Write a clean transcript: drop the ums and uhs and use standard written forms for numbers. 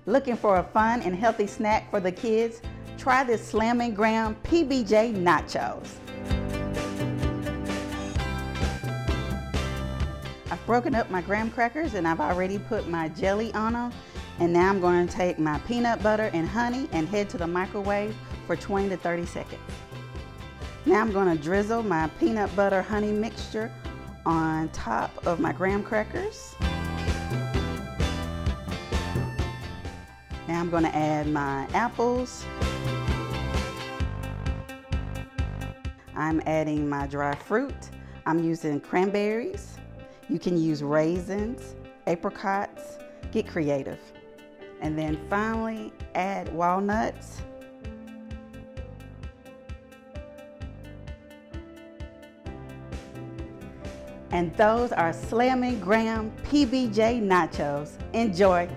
Looking for a fun and healthy snack for the kids? Try this Slammin' Graham PBJ Nachos. I've broken up my graham crackers and I've already put my jelly on them. And now I'm going to take my peanut butter and honey and head to the microwave for 20 to 30 seconds. Now I'm going to drizzle my peanut butter honey mixture on top of my graham crackers. Now I'm going to add my apples. I'm adding my dry fruit. I'm using cranberries. You can use raisins, apricots, get creative. And then finally add walnuts. And those are Slammin' Graham PBJ Nachos. Enjoy.